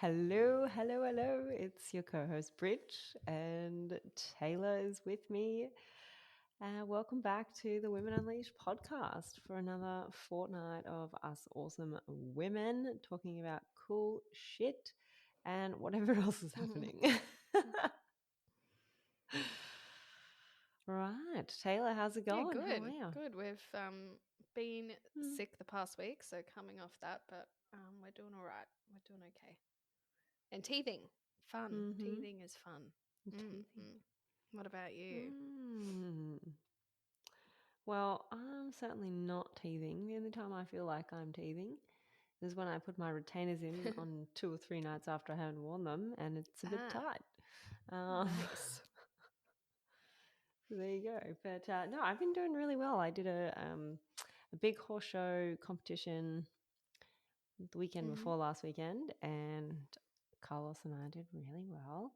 Hello, hello, hello. It's your co host, Bridge, and Taylor is with me. Welcome back to the Women Unleashed podcast for another fortnight of us awesome women talking about cool shit and whatever else is happening. Right. Taylor, how's it Yeah, going? How are good, you? good. We've been Hmm. sick the past week, so coming off that, but we're doing all right. We're doing okay. And teething, fun. Mm-hmm. Teething is fun. Teething. What about you? Mm. Well, I'm certainly not teething. The only time I feel like I'm teething is when I put my retainers in on 2 or 3 nights after I haven't worn them, and it's a bit Ah, tight. nice. So there you go. But no, I've been doing really well. I did a big horse show competition the weekend Mm-hmm. before last weekend, and Carlos and I did really well.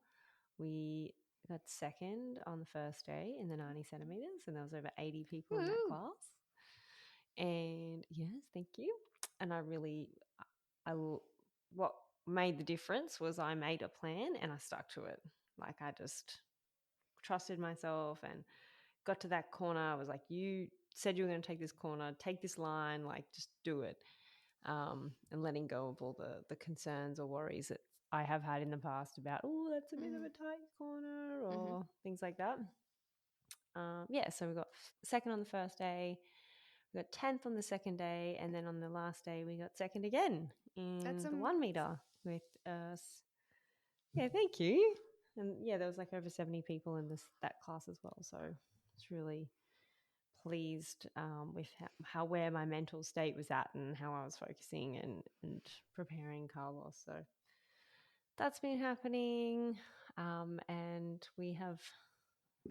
We got second on the first day in the 90 centimeters, and there was over 80 people in that Woo! class. And yes, thank you. And what made the difference was I made a plan and I stuck to it. Like I just trusted myself and got to that corner. I was like, you said you were going to take this corner, take this line, like just do it. And letting go of all the concerns or worries that I have had in the past about, oh, that's a bit of Mm-hmm. a tight corner Mm-hmm. or things like that. Yeah, so we got second on the first day, we got 10th on the second day, and then on the last day, we got second again That's in the 1 meter with us. Yeah, thank you. And yeah, there was like over 70 people in that class as well. So it's really pleased with how where my mental state was at and how I was focusing and preparing Carlos. So that's been happening. And we have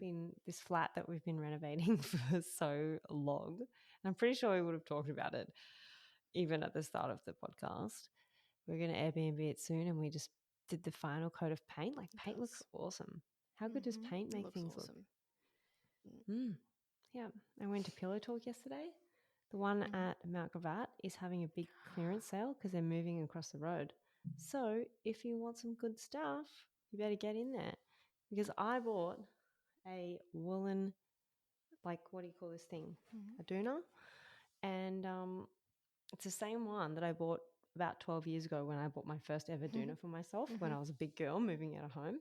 been this flat that we've been renovating for so long. And I'm pretty sure we would have talked about it even at the start of the podcast. We're going to Airbnb it soon, and we just did the final coat of paint. Like it paint looks does. awesome. How good does Mm-hmm. paint It make looks things look? awesome. Yeah, I went to Pillow Talk yesterday. The one Mm-hmm. at Mount Gravatt is having a big clearance sale because they're moving across the road. So if you want some good stuff, you better get in there because I bought a woolen, like what do you call this thing? Mm-hmm. A doona, and it's the same one that I bought about 12 years ago when I bought my first ever doona for myself when Mm-hmm. I was a big girl moving out of home,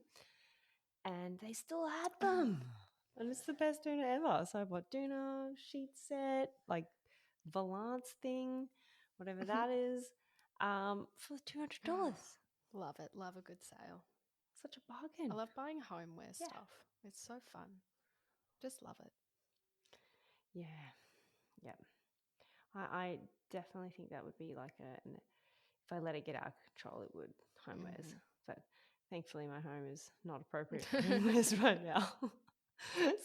and they still had them. And it's the best doona ever. So I bought doona, sheet set, like Valance thing, whatever that is, for $200. Love it. Love a good sale. Such a I bargain. love buying homeware Yeah. stuff. It's so fun. Just love it. Yeah. Yeah. I definitely think that would be like if I let it get out of control, it would homewares. Mm-hmm. But thankfully, my home is not appropriate for homewares right now.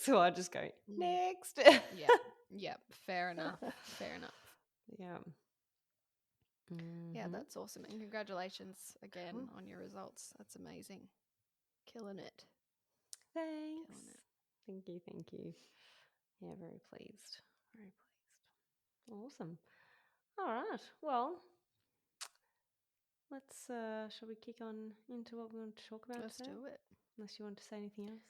So I just go, Mm. next. Yep. Yep. Fair enough. Fair enough. Yeah. Yeah, Mm-hmm. that's awesome. And congratulations again Cool. on your results. That's amazing. Killing it. Thanks. Killing it. Thank you. Thank you. Yeah, very pleased. Very pleased. Awesome. All right. Well, let's shall we kick on into what we want to talk about Let's today? do it. Unless you want to say anything else.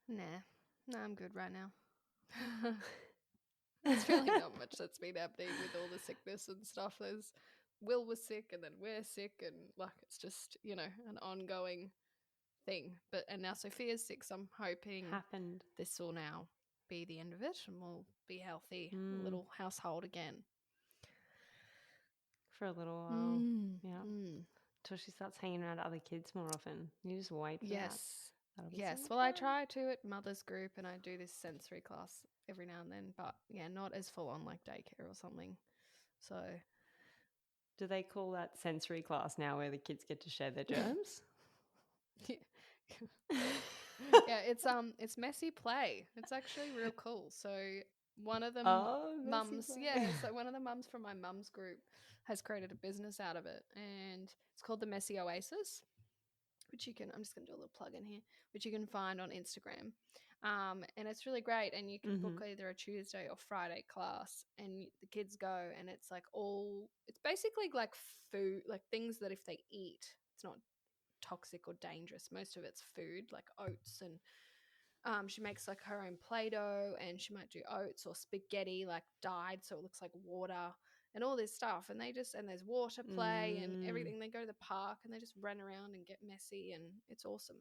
Nah. Nah, I'm good right now. There's really not much that's been happening with all the sickness and stuff. There's Will was sick and then we're sick and like it's just, an ongoing thing. But and now Sophia's sick, so I'm hoping Happened. this will now be the end of it and we'll be healthy, Mm, little household again. for a little while. Mm, Yeah. mm. Till she starts hanging around other kids more often. You just wait for that. Yes. That'll be so Yes. much Well, I fun. try to at mother's group and I do this sensory class every now and then, but yeah, not as full on like daycare or something. So, Do they call that sensory class now where the kids get to share their germs? yeah. Yeah, it's messy play. It's actually real cool. So one of them Oh, messy mums, play. yeah, so one of the mums from my mum's group has created a business out of it and it's called the Messy Oasis, which I'm just going to do a little plug in here, which you can find on Instagram. And it's really great. And you can book Mm-hmm. either a Tuesday or Friday class and the kids go and it's like it's basically like food, like things that if they eat, it's not toxic or dangerous. Most of it's food, like oats, and she makes like her own Play-Doh, and she might do oats or spaghetti like dyed so it looks like water and all this stuff. And there's water play and everything. They go to the park and they just run around and get messy, and it's awesome.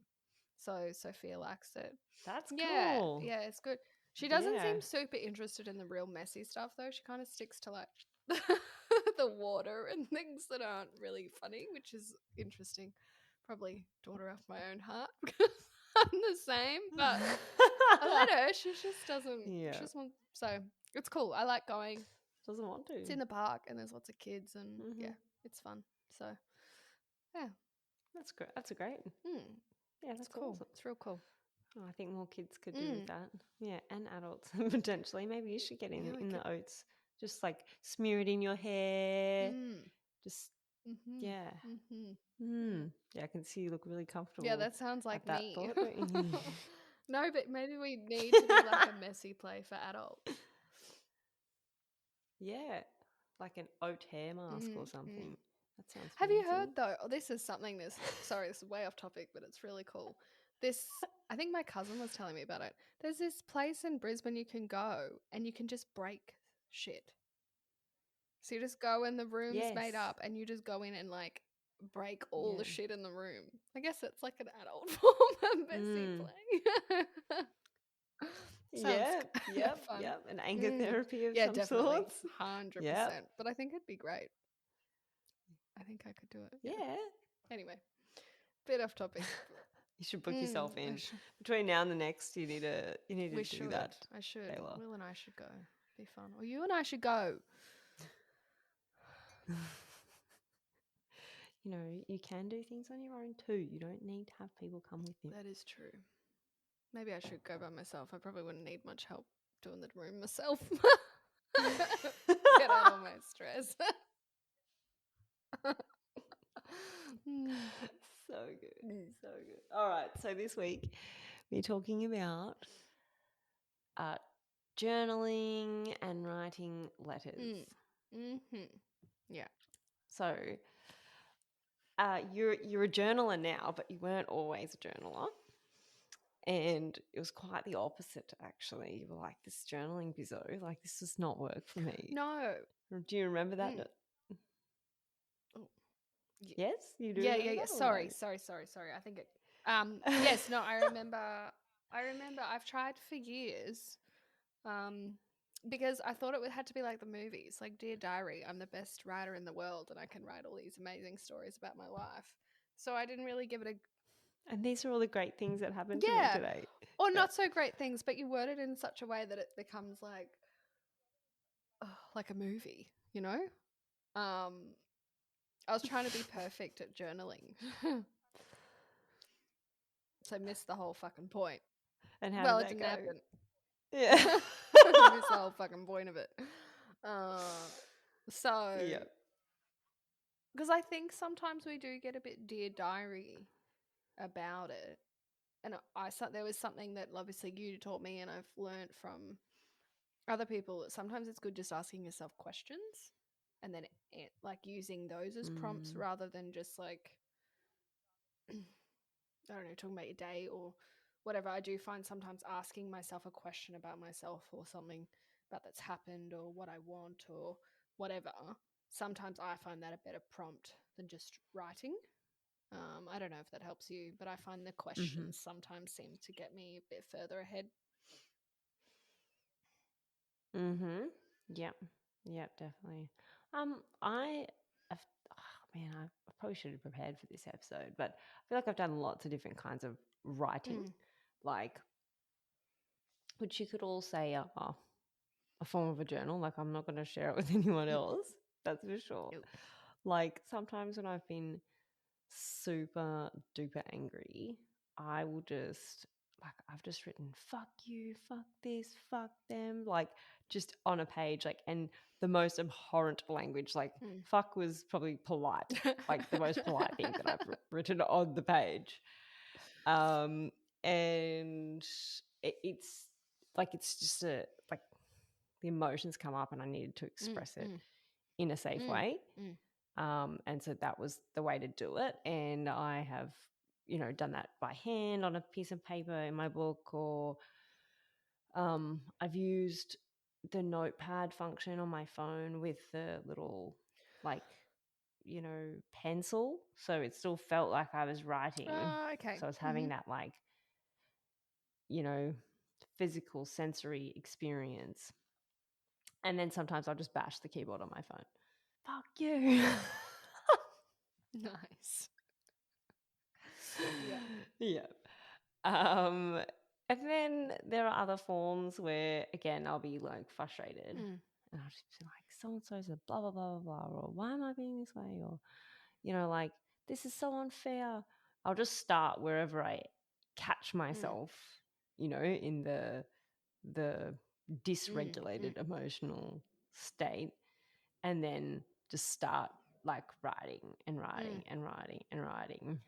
So Sophia likes it. That's Yeah, cool. yeah, it's good. She doesn't Yeah. seem super interested in the real messy stuff though. She kind of sticks to like the water and things that aren't really funny, which is interesting. Probably daughter of my own heart because I'm the same, but I let her. She just doesn't. Yeah. She just wants. So it's cool. I like going. Doesn't want to. It's in the park and there's lots of kids and Mhm. yeah, it's fun. So yeah, That's great. That's a great. Yeah, that's it's cool. awesome. It's real cool. Oh, I think more kids could do with that. Yeah, and adults potentially. Maybe you should get in Yeah, we in the could. oats. Just like smear it in your hair. Just yeah. Yeah, I can see you look really comfortable. Yeah, that sounds like at that me. thought, don't you? No, but maybe we need to do like a messy play for adults. Yeah, like an oat hair mask or something. That sounds. Have you fancy. heard though? Oh, this is something. Sorry, this is way off topic, but it's really cool. I think my cousin was telling me about it. There's this place in Brisbane you can go and you can just break shit. So you just go and the room's made Yes. up and you just go in and like break all the Yeah. shit in the room. I guess it's like an adult form of messy play. Yeah, yep, fun. yep. An anger therapy of Yeah, some definitely. sorts. 100%. Yep. But I think it'd be great. I think I could do it. Yeah. Anyway, bit off topic. You should book yourself I in. should. Between now and the next, you need to We do should. that. I should. Taylor. Will and I should go. Be fun. Or you and I should go. You know, you can do things on your own too. You don't need to have people come with you. That is true. Maybe I should go by myself. I probably wouldn't need much help doing the room myself. Get out of my stress. So good. So good. All right. So this week we're talking about journaling and writing letters. Yeah. So you're a journaler now, but you weren't always a journaler. And it was quite the opposite, actually. You were like, this journaling bizzo, like this does not work for me. No. Do you remember that? Oh. Yes, you do. Yeah. Sorry. I think it. Yes. No. I remember. I've tried for years, because I thought it had to be like the movies, like Dear Diary. I'm the best writer in the world, and I can write all these amazing stories about my life. So I didn't really give it a. And these are all the great things that happened to me today. Or not so great things, but you word it in such a way that it becomes like a movie, you know? I was trying to be perfect at journaling. So I missed the whole fucking point. And how it did didn't that happen. Yeah. I missed the whole fucking point of it. Yeah. Because I think sometimes we do get a bit Dear Diary about it. And there was something that obviously you taught me and I've learned from other people that sometimes it's good just asking yourself questions and then like using those as prompts rather than just like, I don't know, talking about your day or whatever. I do find sometimes asking myself a question about myself or something about that's happened or what I want or whatever. Sometimes I find that a better prompt than just writing. I don't know if that helps you, but I find the questions sometimes seem to get me a bit further ahead. Yep. Yep, definitely. I probably should have prepared for this episode, but I feel like I've done lots of different kinds of writing, like, which you could all say a form of a journal. Like, I'm not going to share it with anyone else. That's for sure. Nope. Like, sometimes when I've been super duper angry, I will just, like, I've just written fuck you, fuck this, fuck them, like just on a page, like, and the most abhorrent language, like fuck was probably polite, like the most polite thing that I've written on the page. And it's like, it's just like the emotions come up and I needed to express it in a safe way. And so that was the way to do it. And I have done that by hand on a piece of paper in my book, or I've used the notepad function on my phone with the little like pencil, so it still felt like I was writing. Okay. So I was having that like physical sensory experience. And then sometimes I'll just bash the keyboard on my phone. Fuck you. Nice. Yeah. And then there are other forms where, again, I'll be like frustrated and I'll just be like, so and so's a blah, blah, blah, blah, blah, or why am I being this way? Or, like, this is so unfair. I'll just start wherever I catch myself, in the dysregulated emotional state, and then just start like writing and writing and writing and writing.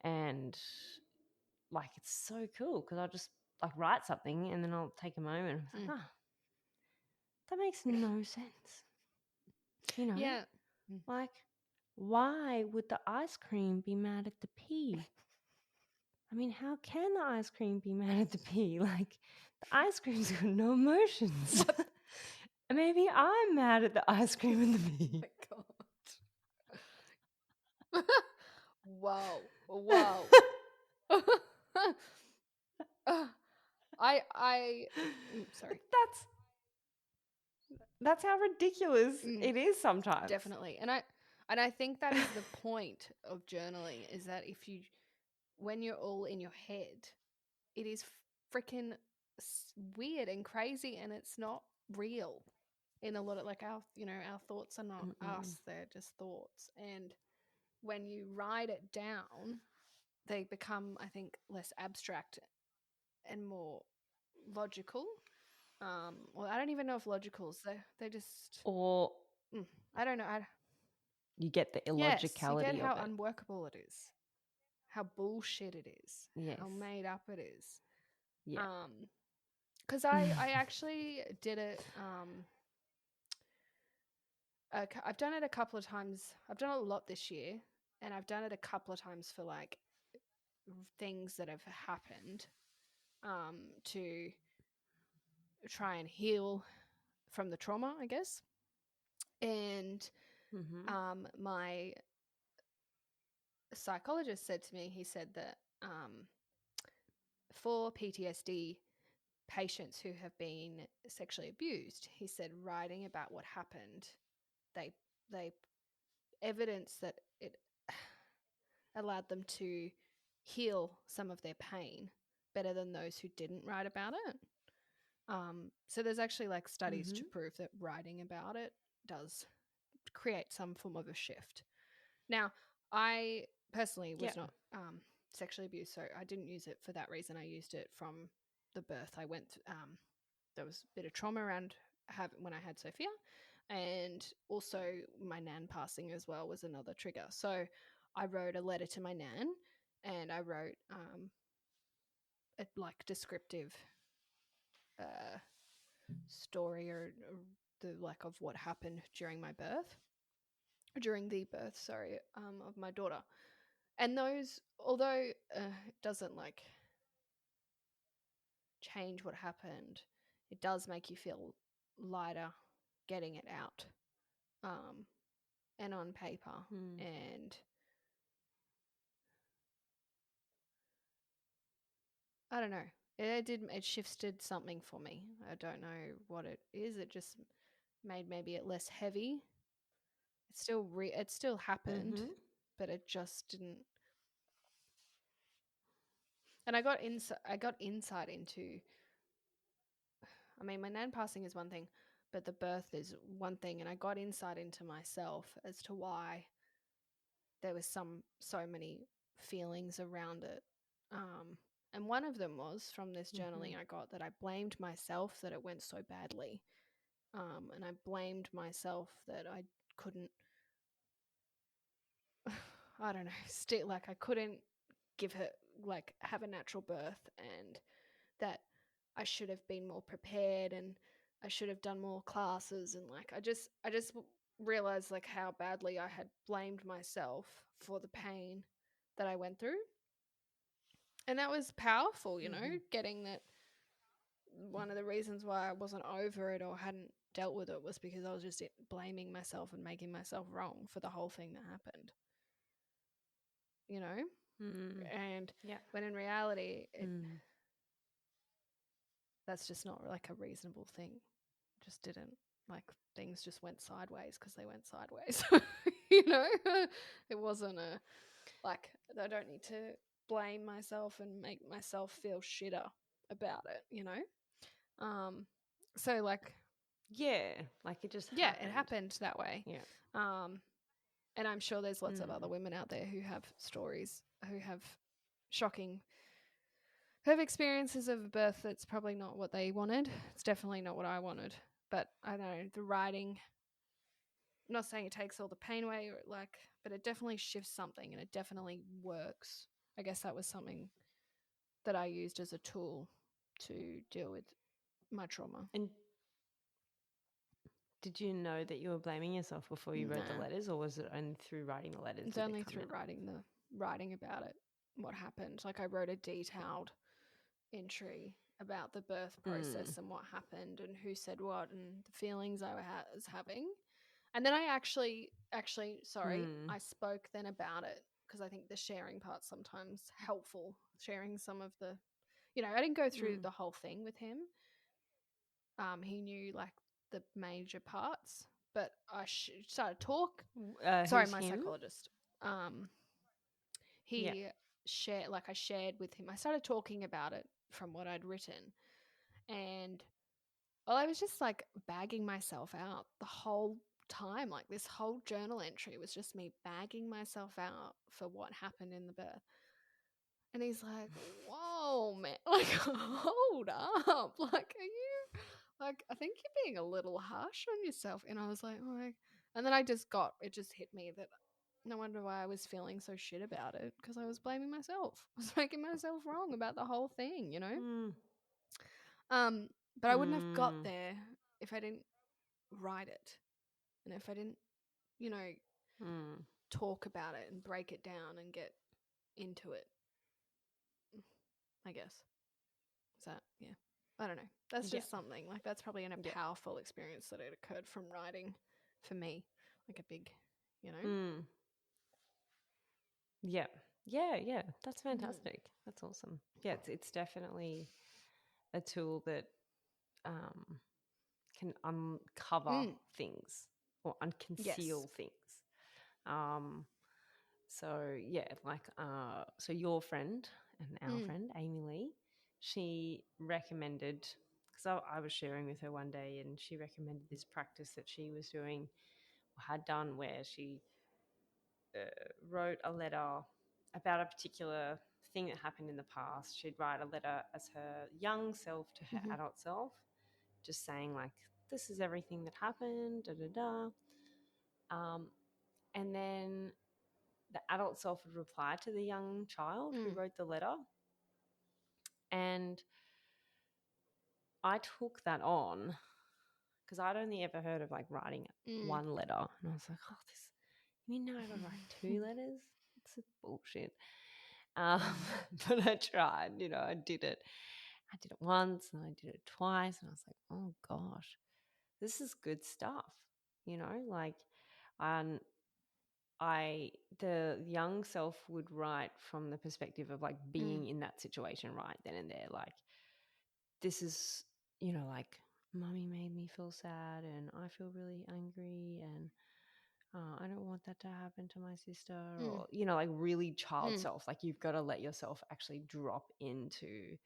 And like it's so cool because I'll just like write something and then I'll take a moment and I'm like, that makes no sense. Yeah. Like, why would the ice cream be mad at the pea? I mean, how can the ice cream be mad at the pea? Like, the ice cream's got no emotions. Maybe I'm mad at the ice cream and the pea. Oh my God. Wow. Wow. Sorry. That's how ridiculous it is sometimes. Definitely. And I think that is the point of journaling, is that when you're all in your head, it is freaking weird and crazy, and it's not real. In a lot of like our thoughts are not us, they're just thoughts. And when you write it down, they become, I think, less abstract and more logical. Well, I don't even know if logicals. They just, Or I don't know. you get the Yes, illogicality you get how of it. unworkable it is, how bullshit it is, Yes. how made up it is. Yeah. Because I actually did it. I've done it a couple of times. I've done it a lot this year, and I've done it a couple of times for like things that have happened, to try and heal from the trauma, I guess. And my psychologist said to me, he said that for PTSD patients who have been sexually abused, he said writing about what happened, they evidence that it allowed them to heal some of their pain better than those who didn't write about it. So there's actually like studies to prove that writing about it does create some form of a shift. Now, I personally was not sexually abused, so I didn't use it for that reason. I used it from the birth. I went, there was a bit of trauma around when I had Sophia, and also my nan passing as well was another trigger. So I wrote a letter to my nan, and I wrote a like descriptive story or the like of what happened during the birth, sorry, of my daughter. And those, although it doesn't like change what happened, it does make you feel lighter getting it out, and on paper. And I don't know, it shifted something for me. I don't know what it is. It just made maybe it less heavy. It still happened, but it just didn't. And I got insight into, I mean, my nan passing is one thing, but the birth is one thing. And I got insight into myself as to why there was so many feelings around it. And one of them was from this journaling I got, that I blamed myself that it went so badly. And I blamed myself that I couldn't, I don't know, like I couldn't give her, like have a natural birth, and that I should have been more prepared, and I should have done more classes. And like, I just realized like how badly I had blamed myself for the pain. that I went through. And that was powerful, you know, Mhm. getting that. One of the reasons why I wasn't over it or hadn't dealt with it was because I was just blaming myself and making myself wrong for the whole thing that happened, you know? Mm. And Yeah. when in reality, Mm. that's just not like a reasonable thing. Just didn't, like, things just went sideways because they went sideways. You know, it wasn't like, I don't need to blame myself and make myself feel shitter about it, you know? So like, Yeah, like it just yeah, happened. it happened that way. Yeah. And I'm sure there's lots of other Mm. women out there who have stories, who have shocking, who have experiences of birth that's probably not what they wanted. It's definitely not what I wanted. But I know the writing, I'm not saying it takes all the pain away or like, but it definitely shifts something and it definitely works. I guess that was something that I used as a tool to deal with my trauma. And did you know that you were blaming yourself before you wrote the Nah, letters, or was it only through writing the letters it's did it only come through out? writing about it, what happened. Like I wrote a detailed entry about the birth Mm. process and what happened and who said what and the feelings I was having. And then I sorry, Mm. I spoke then about it because I think the sharing part's sometimes helpful. Sharing some of the, you know, I didn't go through Mm. the whole thing with him. He knew like the major parts, but I started talk. Sorry, Who's my him? psychologist. Um, Yeah. he shared, like I shared with him. I started talking about it from what I'd written, and well, I was just like bagging myself out the whole time. Like this whole journal entry was just me bagging myself out for what happened in the birth. And he's like, "Whoa, man! Like, hold up! Like, are you like? I think you're being a little harsh on yourself." And I was like, "Oh," and then it just hit me that no wonder why I was feeling so shit about it because I was blaming myself. I was making myself wrong about the whole thing, you know. Mm. Um, but I wouldn't have got Mm. there if I didn't write it, and if I didn't, you know, Mm. talk about it and break it down and get into it. I guess. Is that, yeah. I don't know. That's Yeah. just something. Like, that's probably a Yeah. powerful experience that had occurred from writing for me. Like, a big, you know? Mm. Yeah. Yeah. Yeah. That's Mm. fantastic. That's awesome. Yeah. It's definitely a tool that um, can uncover Mm. things or Yes. unconceal things. Um, so yeah, like so your friend and our Mm. friend Amy Lee, she recommended because I was sharing with her one day, and she recommended this practice that she was doing or had done, where she wrote a letter about a particular thing that happened in the past. She'd write a letter as her young self to her Mm-hmm. adult self, just saying like, "This is everything that happened." Da da da. And then the adult self would reply to the young child who Mm. wrote the letter. And I took that on because I'd only ever heard of like writing Mm. one letter. And I was like, oh, this, you mean now I gotta write two letters? It's bullshit. Um, but I tried, you know, I did it. I did it once and I did it twice. And I was like, oh gosh, this is good stuff, you know, like, um, the young self would write from the perspective of like Mm. being in that situation right then and there. Like, this is, you know, like, mummy made me feel sad and I feel really angry and I don't want that to happen to my sister, Mm. or, you know, like really child Mm. self. Like, you've got to let yourself actually drop into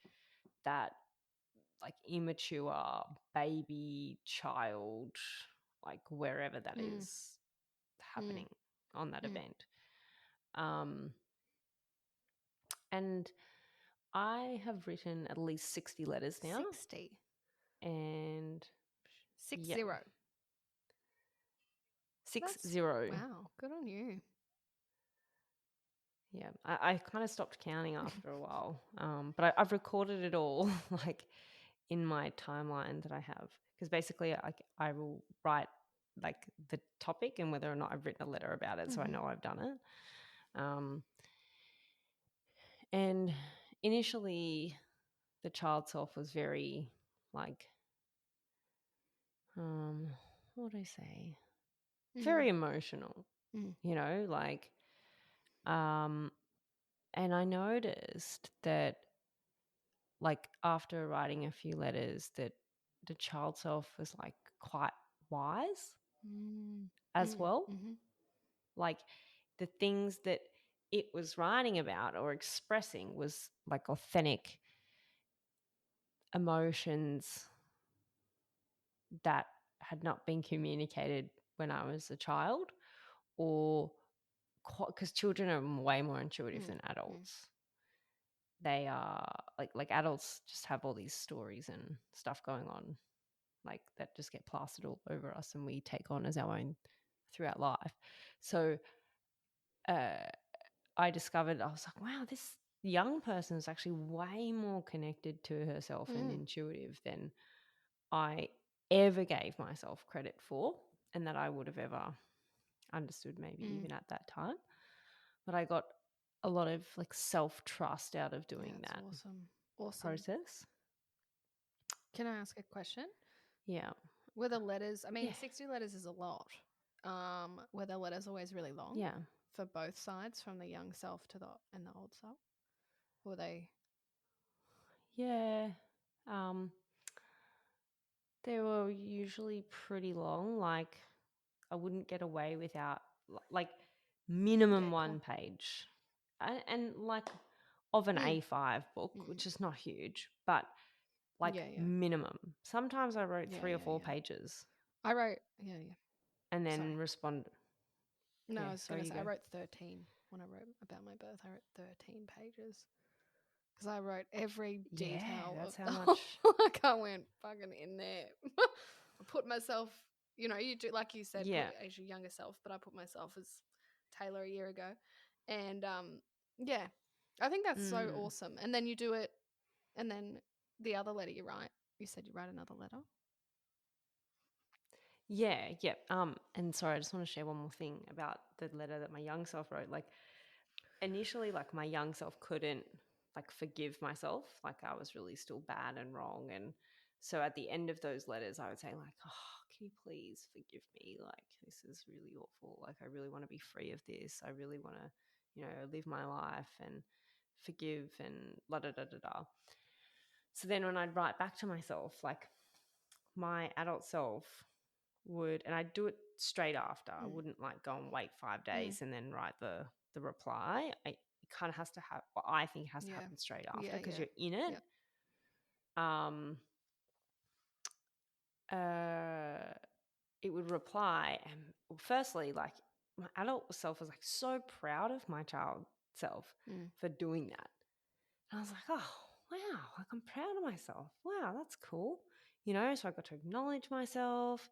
that like immature baby child, like wherever that Mm. is Mm. happening on that Mm. event. Um, And I have written at least 60 letters now. 60. And 60. yeah, 60. That's, wow. Good on you. Yeah, I kind of stopped counting after a while. But I've recorded it all like in my timeline that I have. Because basically I will write like the topic and whether or not I've written a letter about it. So I Mm-hmm. know I've done it. And initially, the child self was very like, what do I say? Very emotional, like, and I noticed that, like, after writing a few letters, that the child self was like quite wise as well. Like, the things that it was writing about or expressing was like authentic emotions that had not been communicated when I was a child, or because children are way more intuitive than adults. They are like adults just have all these stories and stuff going on, like, that just get plastered all over us and we take on as our own throughout life. So I discovered, I was like, wow, this young person is actually way more connected to herself and intuitive than I ever gave myself credit for, and that I would have ever understood, maybe even at that time. But I got a lot of like self-trust out of doing that process. Can I ask a question? Yeah. Were the letters, I mean, 60 letters is a lot. Were the letters always really long? Yeah. For both sides, from the young self to the old self? Were they? Yeah. They were usually pretty long. Like, I wouldn't get away without like minimum one page, and like of an A5 book, which is not huge, but like minimum. Sometimes I wrote 3 or 4 pages. I wrote, and then respond. No, I was going to say, I wrote 13 when I wrote about my birth. I wrote 13 pages because I wrote every detail. That's of how much. Like, I went fucking in there. I put myself, you do, like you said, put as your younger self, but I put myself as Taylor a year ago. And I think that's so awesome. And then you do it, and then the other letter you write, you said you write another letter. Yeah. And sorry, I just want to share one more thing about the letter that my young self wrote. Like, initially, like, my young self couldn't like forgive myself. Like, I was really still bad and wrong. And so at the end of those letters, I would say like, oh, can you please forgive me? Like, this is really awful. Like, I really want to be free of this. I really want to, live my life and forgive and la da da da da. So then when I'd write back to myself, like, my adult self would, and I'd do it straight after. I wouldn't like go and wait 5 days and then write the reply. It kind of has to have, well, I think it has to happen straight after, because you're in it. It would reply, and firstly, like, my adult self was like so proud of my child self for doing that. And I was like, oh, wow, like, I'm proud of myself. Wow, that's cool. So I got to acknowledge myself.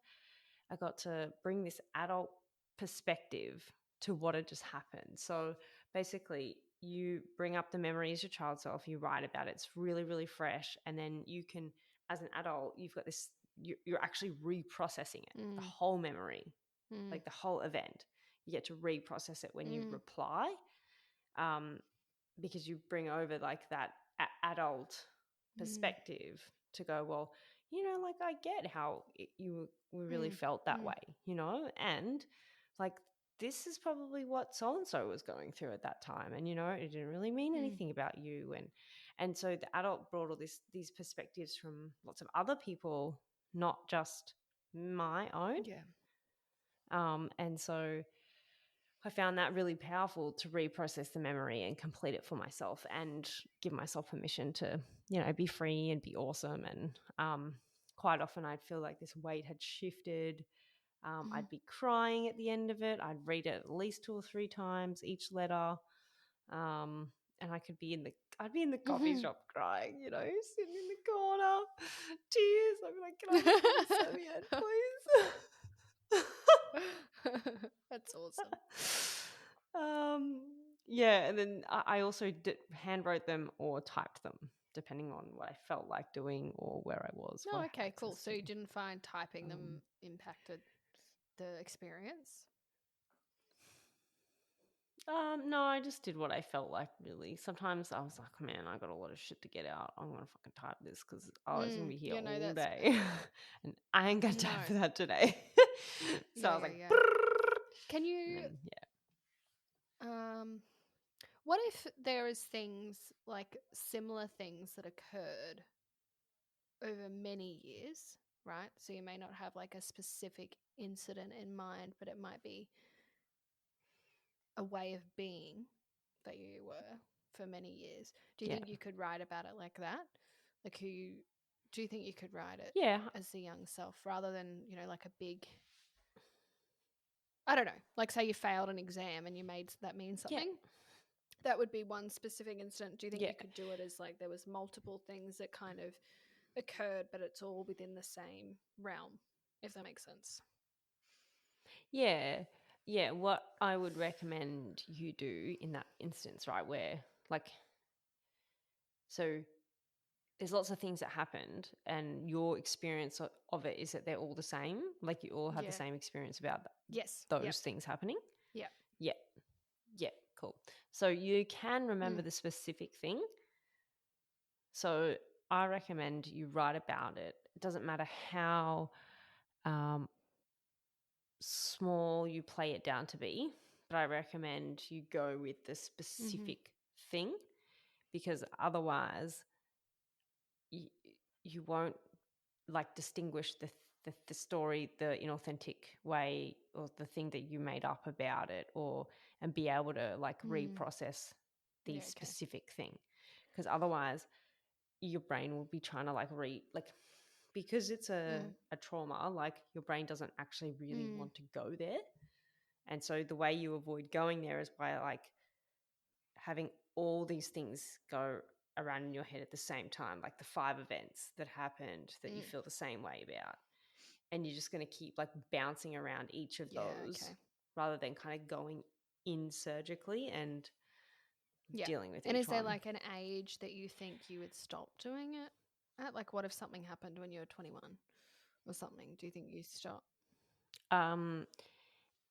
I got to bring this adult perspective to what had just happened. So basically, you bring up the memory as your child self, you write about it. It's really, really fresh. And then you can, as an adult, you've got this, you're actually reprocessing it, the whole memory, like the whole event. You get to reprocess it when you reply, because you bring over like that adult perspective to go, well, like, I get how you really felt that way, and like, this is probably what so-and-so was going through at that time. And, it didn't really mean anything about you. And so the adult brought all these perspectives from lots of other people, not just my own. And so I found that really powerful to reprocess the memory and complete it for myself and give myself permission to, be free and be awesome. And quite often I'd feel like this weight had shifted. I'd be crying at the end of it. I'd read it at least 2 or 3 times each letter. And I'd be in the coffee shop crying, sitting in the corner, tears. I'd be like, can I have a serviette, please? That's awesome. And then I also hand wrote them or typed them, depending on what I felt like doing or where I was. Oh, okay, cool. So you didn't find typing them impacted the experience? No, I just did what I felt like, really. Sometimes I was like, man, I got a lot of shit to get out. I'm going to fucking type this because I was going to be here Yeah, no, all that's day. And I ain't got time no. for that today. So I Yeah, was yeah, like, yeah. "Brrrr." Can And you then, yeah. what if there is things like similar things that occurred over many years, right? So you may not have like a specific incident in mind, but it might be a way of being that you were for many years. Do you Yeah. think you could write about it like that? Like do you think you could write it Yeah. as the young self rather than, like a big, I don't know, like say you failed an exam and you made that mean Yeah. something? That would be one specific incident. Do you think Yeah. you could do it as like there was multiple things that kind of occurred, but it's all within the same realm, if that makes sense? Yeah. Yeah. What I would recommend you do in that instance, right, where like, so there's lots of things that happened and your experience of it is that they're all the same. Like you all have the Yeah. same experience about Yes. Yep. those things happening. Yep. Yeah. Yeah. Cool. So you can remember Mm. the specific thing. So I recommend you write about it. It doesn't matter how um, small you play it down to be, but I recommend you go with the Mm-hmm. specific thing because otherwise you, you won't like distinguish the story the inauthentic way or the thing that you made up about it or and be able to like Mm. reprocess the Yeah. Okay. specific thing because otherwise your brain will be trying to like because it's Mm. a trauma like your brain doesn't actually really Mm. want to go there and so the way you avoid going there is by like having all these things go around in your head at the same time, like the 5 events that happened that you Mm. feel the same way about. And you're just going to keep like bouncing around each of Yeah. those Okay. rather than kind of going in surgically and Yeah. dealing with And each is there one. like an age that you think you would stop doing it at? Like, what if something happened when you were 21 or something? Do you think you stop? Um,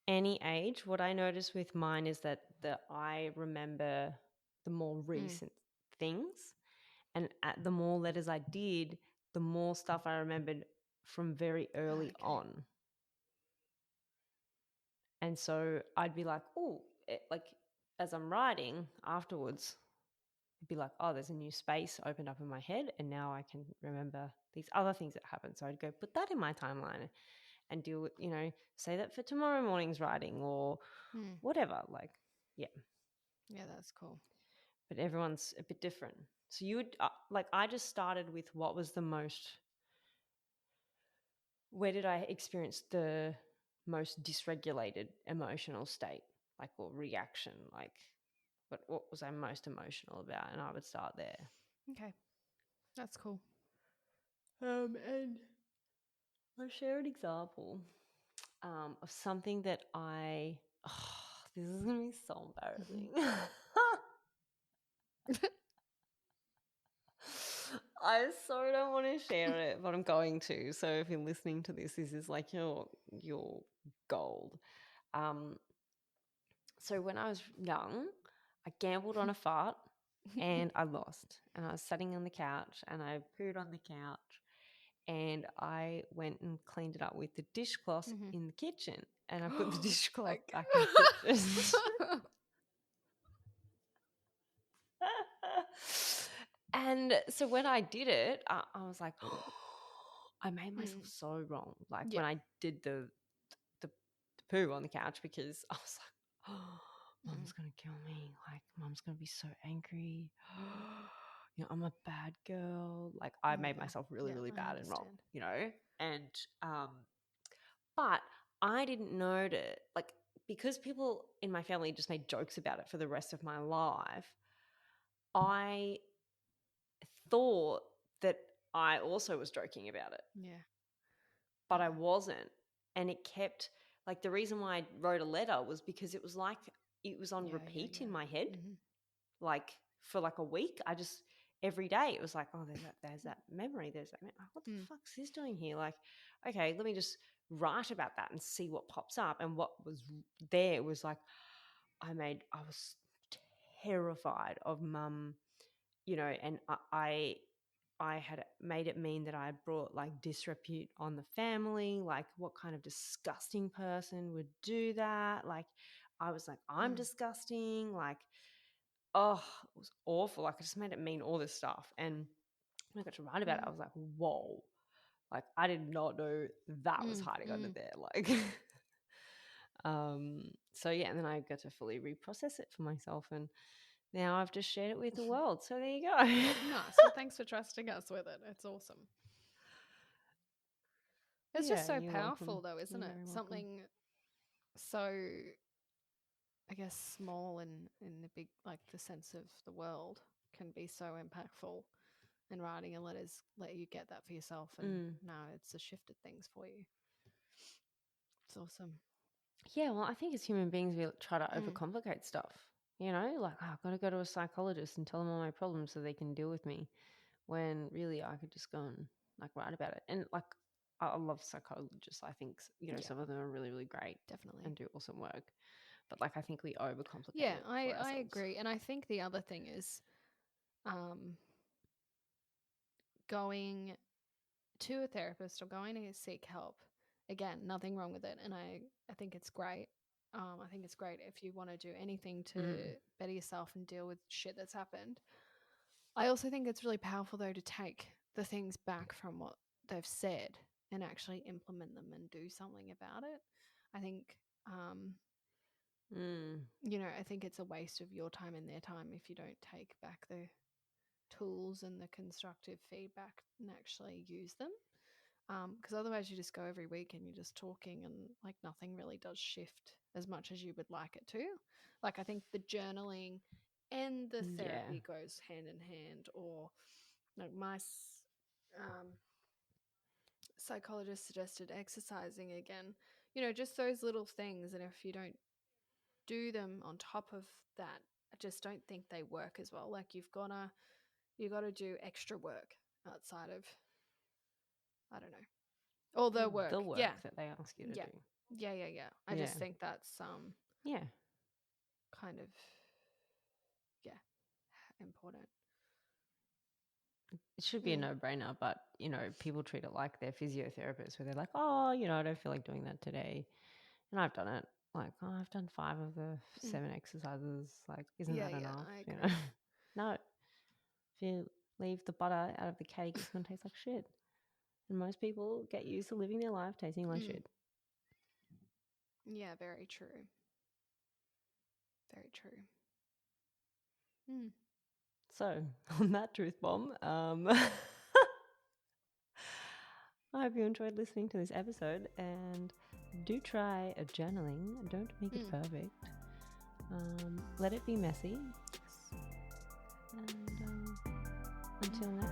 any age, what I notice with mine is that I remember the more Mm. recent things. And the more letters I did, the more stuff I remembered from very Ah, early okay. on. And so I'd be like, oh, like as I'm writing afterwards, it'd be like, oh, there's a new space opened up in my head. And now I can remember these other things that happened. So I'd go put that in my timeline and deal with, say that for tomorrow morning's writing or Mm. whatever. Like, yeah. Yeah, that's cool. But everyone's a bit different. So you would, like, I just started with what was the most, where did I experience the most dysregulated emotional state, like, or reaction, like, what was I most emotional about? And I would start there. Okay. That's cool. And I'll share an example of something that this is going to be so embarrassing. I so don't want to share it, but I'm going to. So if you're listening to this is like your gold. Um, so when I was young, I gambled on a fart and I lost. And I was sitting on the couch and I pooed on the couch and I went and cleaned it up with the dishcloth Mhm. in the kitchen and I put the Oh dishcloth my back in the kitchen. god. And so when I did it, I was like, I made myself Mm. so wrong. Like Yeah. when I did the poo on the couch because I was like, oh, Mm. mom's going to kill me. Like, mom's going to be so angry. I'm a bad girl. Like, I Oh made yeah. myself really, Yeah, really I bad and wrong, understand. And, but I didn't know to, like, because people in my family just made jokes about it for the rest of my life, I thought that I also was joking about it, Yeah. but I wasn't. And it kept, like, the reason why I wrote a letter was because it was like it was on Yeah, yeah, repeat in my head, yeah. Mhm. like for like a week. I just, every day it was like, oh, there's that memory. There's that. What the Mm. fuck's this doing here? Like, okay, let me just write about that and see what pops up. And what was there was like, I was terrified of mum, you know, and I had made it mean that I had brought like disrepute on the family. Like, what kind of disgusting person would do that? Like, I was like, I'm disgusting. Like, oh, it was awful. Like, I just made it mean all this stuff. And when I got to write about it, I was like, whoa. Like, I did not know that was hiding under there. Like, so yeah, and then I got to fully reprocess it for myself, and now I've just shared it with the world. So there you go. Nice. Well, thanks for trusting us with it. It's awesome. It's just so powerful, though, isn't it? Something so, I guess, small in the big, like the sense of the world, can be so impactful. And writing a letter's let you get that for yourself, and now it's shifted things for you. It's awesome. Yeah, well, I think as human beings, we try to overcomplicate stuff. You know, like, oh, I've got to go to a psychologist and tell them all my problems so they can deal with me. When really I could just go and like write about it. And like, I love psychologists. I think, you know, some of them are really, really great. Definitely. And do awesome work. But like, I think we overcomplicate Yeah, it. I agree. And I think the other thing is going to a therapist or going to seek help. Again, nothing wrong with it. And I think it's great. I think it's great if you want to do anything to better yourself and deal with shit that's happened. I also think it's really powerful, though, to take the things back from what they've said and actually implement them and do something about it. I think, you know, I think it's a waste of your time and their time if you don't take back the tools and the constructive feedback and actually use them. Because otherwise you just go every week and you're just talking and like nothing really does shift as much as you would like it to. Like, I think the journaling and the therapy goes hand in hand. Or like my psychologist suggested exercising again, you know, just those little things. And if you don't do them on top of that, I just don't think they work as well. Like, you got to do extra work outside of, I don't know, or the work that they ask you to do. Yeah. I just think that's kind of important. It should be a no-brainer, but you know, people treat it like their physiotherapist, where they're like, oh, you know, I don't feel like doing that today, and I've done it. Like, oh, I've done 5 of the 7 exercises. Like, isn't that enough? I you agree. know, no. If you leave the butter out of the cake, it's gonna taste like shit. And most people get used to living their life tasting like shit. Yeah, very true. Very true. So, on that truth bomb, I hope you enjoyed listening to this episode, and do try a journaling. Don't make it perfect. Let it be messy. And until